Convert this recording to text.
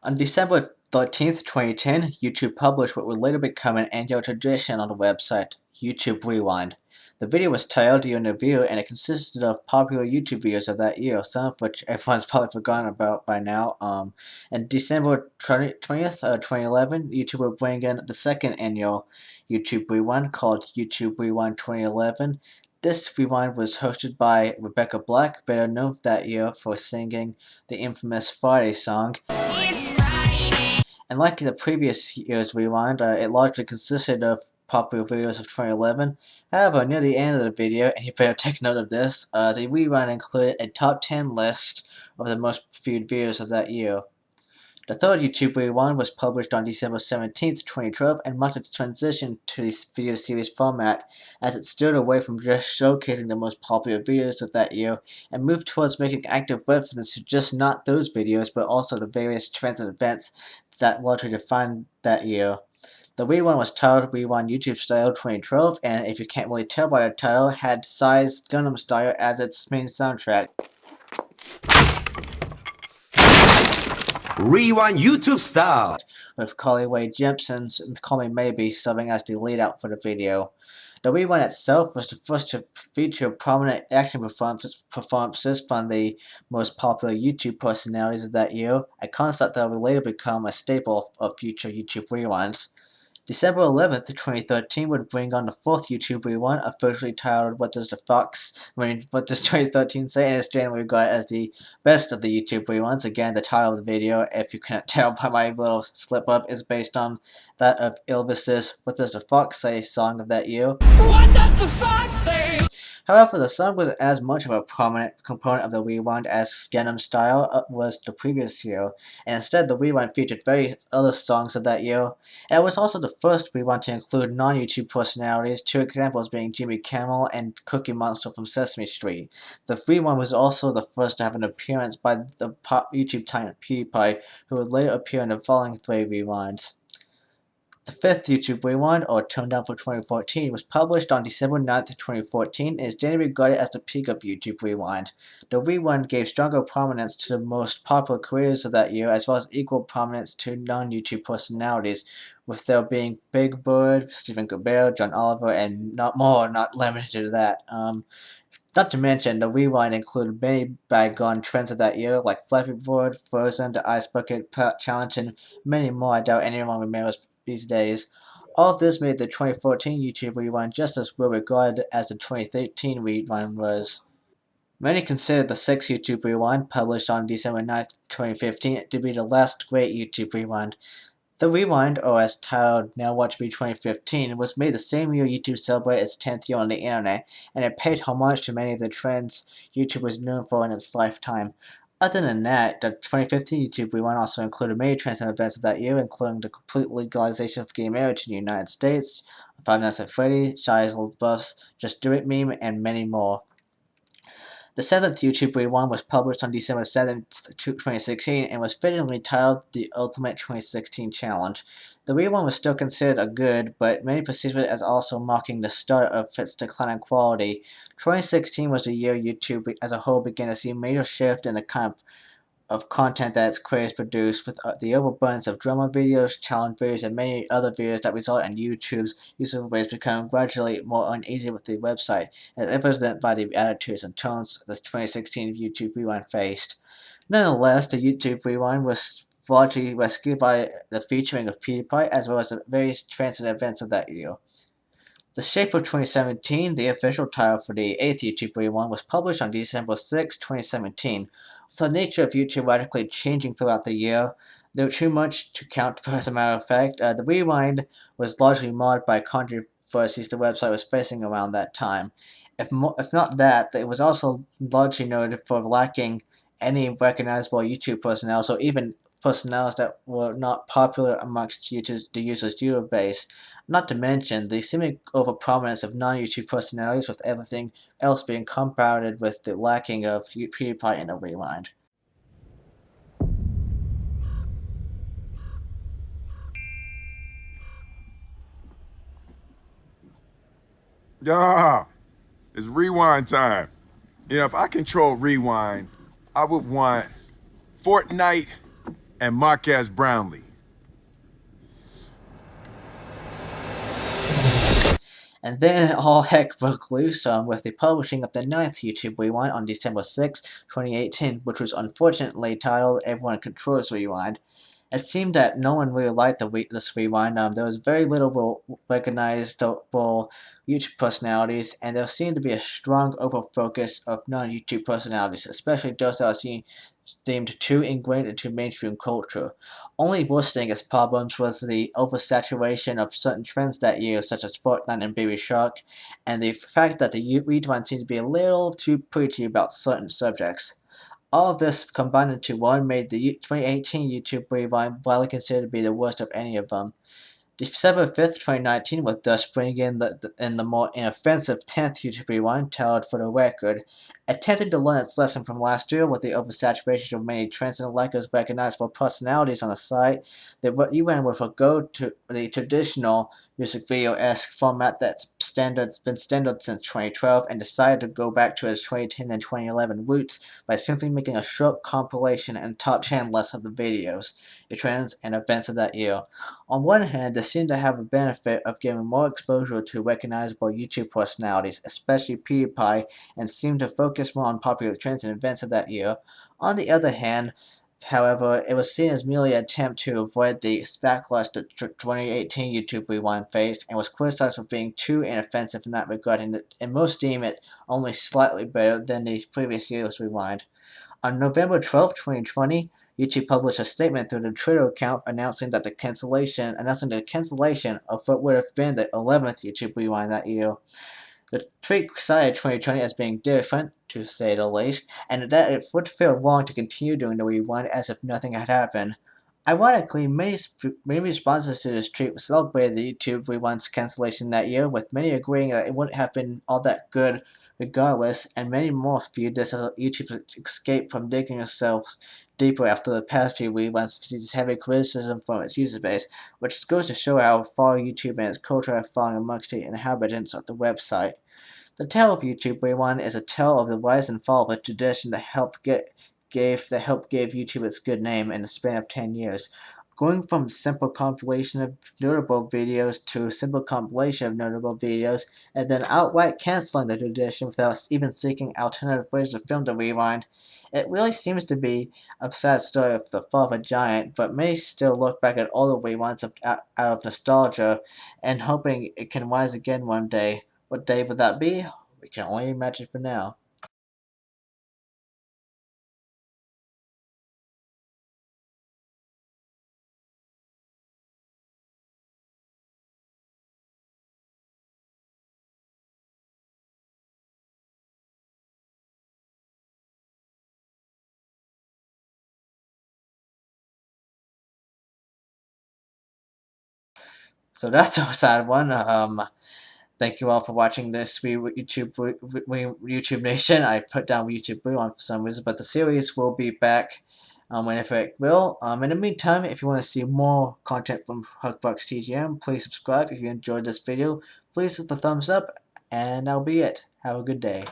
On December 13th, 2010, YouTube published what would later become an annual tradition on the website, YouTube Rewind. The video was titled Your New View, and it consisted of popular YouTube videos of that year, some of which everyone's probably forgotten about by now. And December 20th, 2011, YouTube will bring in the second annual YouTube Rewind called YouTube Rewind 2011. This rewind was hosted by Rebecca Black, better known that year for singing the infamous Friday song. And like the previous year's rewind, it largely consisted of popular videos of 2011. However, near the end of the video, and you better take note of this, the rewind included a top 10 list of the most viewed videos of that year. The third YouTube Rewind was published on December 17th, 2012, and marked its transition to this video series format, as it stood away from just showcasing the most popular videos of that year, and moved towards making active reference to just not those videos, but also the various trends and events that largely defined that year. The rewind was titled Rewind YouTube Style 2012, and if you can't really tell by the title, had Psy's Gangnam Style as its main soundtrack. Rewind YouTube Style, with Carly Rae Jepsen's Call Me Maybe serving as the lead out for the video. The rewind itself was the first to feature prominent action performances from the most popular YouTube personalities of that year, a concept that would later become a staple of future YouTube rewinds. December 11th, 2013 would bring on the fourth YouTube rewind, officially titled What Does 2013 Say? And it's generally regarded as the best of the YouTube rewinds. Again, the title of the video, if you can't tell by my little slip up, is based on that of Elvis's What Does the Fox Say song of that year. What does the fox say? However, the song wasn't as much of a prominent component of the rewind as Gangnam Style was the previous year, and instead the rewind featured various other songs of that year. And it was also the first rewind to include non-YouTube personalities, two examples being Jimmy Kimmel and Cookie Monster from Sesame Street. The rewind was also the first to have an appearance by the pop YouTube talent PewDiePie, who would later appear in the following three rewinds. The fifth YouTube Rewind, or Tone Down for 2014, was published on December 9th, 2014, and is generally regarded as the peak of YouTube Rewind. The rewind gave stronger prominence to the most popular creators of that year, as well as equal prominence to non-YouTube personalities, with there being Big Bird, Stephen Colbert, John Oliver, and not limited to that. Not to mention, the rewind included many bygone trends of that year, like Flappy Bird, Frozen, the Ice Bucket Challenge, and many more I doubt anyone remembers these days. All of this made the 2014 YouTube Rewind just as well regarded as the 2013 Rewind was. Many consider the sixth YouTube Rewind, published on December 9th, 2015, to be the last great YouTube Rewind. The Rewind, or as titled Now Watch Me 2015, was made the same year YouTube celebrated its 10th year on the internet, and it paid homage to many of the trends YouTube was known for in its lifetime. Other than that, the 2015 YouTube Rewind also included many trends and events of that year, including the complete legalization of gay marriage in the United States, Five Nights at Freddy's, Shia LaBeouf's Just Do It meme, and many more. The seventh YouTube Rewind was published on December 7th, 2016, and was fittingly titled The Ultimate 2016 Challenge. The rewind was still considered a good, but many perceived it as also marking the start of its decline in quality. 2016 was the year YouTube as a whole began to see a major shift in the kind of content that its creators produced, with the overabundance of drama videos, challenge videos, and many other videos that result in YouTube's user base becoming gradually more uneasy with the website, as evident by the attitudes and tones the 2016 YouTube Rewind faced. Nonetheless, the YouTube Rewind was largely rescued by the featuring of PewDiePie, as well as the various trends and events of that year. The Shape of 2017, the official title for the 8th YouTube Rewind, was published on December 6, 2017. With the nature of YouTube radically changing throughout the year, though too much to count for as a matter of fact, the Rewind was largely marred by controversies the website was facing around that time. If not that, it was also largely noted for lacking any recognizable YouTube personnel, so even personnel that were not popular amongst the user's user base. Not to mention the seeming overprominence of non-YouTube personalities, with everything else being compounded with the lacking of PewDiePie in the Rewind. Yeah, it's rewind time. Yeah, if I control rewind, I would want Fortnite and Marquez Brownlee. And then all heck broke loose with the publishing of the 9th YouTube Rewind on December 6, 2018, which was unfortunately titled Everyone Controls Rewind. It seemed that no one really liked this rewind. There was very little recognizable YouTube personalities, and there seemed to be a strong over-focus of non-YouTube personalities, especially those that are deemed too ingrained into mainstream culture. Only worsening its problems was the oversaturation of certain trends that year, such as Fortnite and Baby Shark, and the fact that the rewind seemed to be a little too preachy about certain subjects. All of this combined into one made the 2018 YouTube Rewind widely considered to be the worst of any of them. December 5th, 2019 would thus bring in the more inoffensive 10th YouTube Rewind, titled For the Record. Attempting to learn its lesson from last year with the oversaturation of many trends and lack of recognizable personalities on the site, the Rewind would forgo to the traditional music video-esque format that's been standard since 2012 and decided to go back to its 2010 and 2011 roots by simply making a short compilation and top 10 lists of the videos, the trends, and events of that year. On one hand, this seemed to have a benefit of giving more exposure to recognizable YouTube personalities, especially PewDiePie, and seemed to focus more on popular trends and events of that year. On the other hand, however, it was seen as merely an attempt to avoid the backlash that 2018 YouTube Rewind faced, and was criticized for being too inoffensive in that regard, and most deem it only slightly better than the previous year's Rewind. On November 12, 2020, YouTube published a statement through the Twitter account announcing the cancellation of what would have been the 11th YouTube Rewind that year. The tweet cited 2020 as being different, to say the least, and that it would feel wrong to continue doing the rewind as if nothing had happened. Ironically, many responses to this tweet celebrated the YouTube Rewind's cancellation that year, with many agreeing that it wouldn't have been all that good regardless, and many more viewed this as YouTube's escape from digging itself deeper after the past few rewinds received heavy criticism from its user base, which goes to show how far YouTube and its culture have fallen amongst the inhabitants of the website. The tale of YouTube Rewind is a tale of the rise and fall of a tradition that helped give YouTube its good name in the span of 10 years. Going from simple compilation of notable videos to a simple compilation of notable videos, and then outright canceling the tradition without even seeking alternative ways to film the rewind. It really seems to be a sad story of the fall of a giant, but many still look back at all the rewinds out of nostalgia and hoping it can rise again one day. What day would that be? We can only imagine for now. So that's our sad one. Thank you all for watching this YouTube Nation. I put down YouTube Rewind for some reason, but the series will be back whenever it will. In the meantime, if you want to see more content from Hugbox TGM, please subscribe. If you enjoyed this video, please hit the thumbs up, and that'll be it. Have a good day.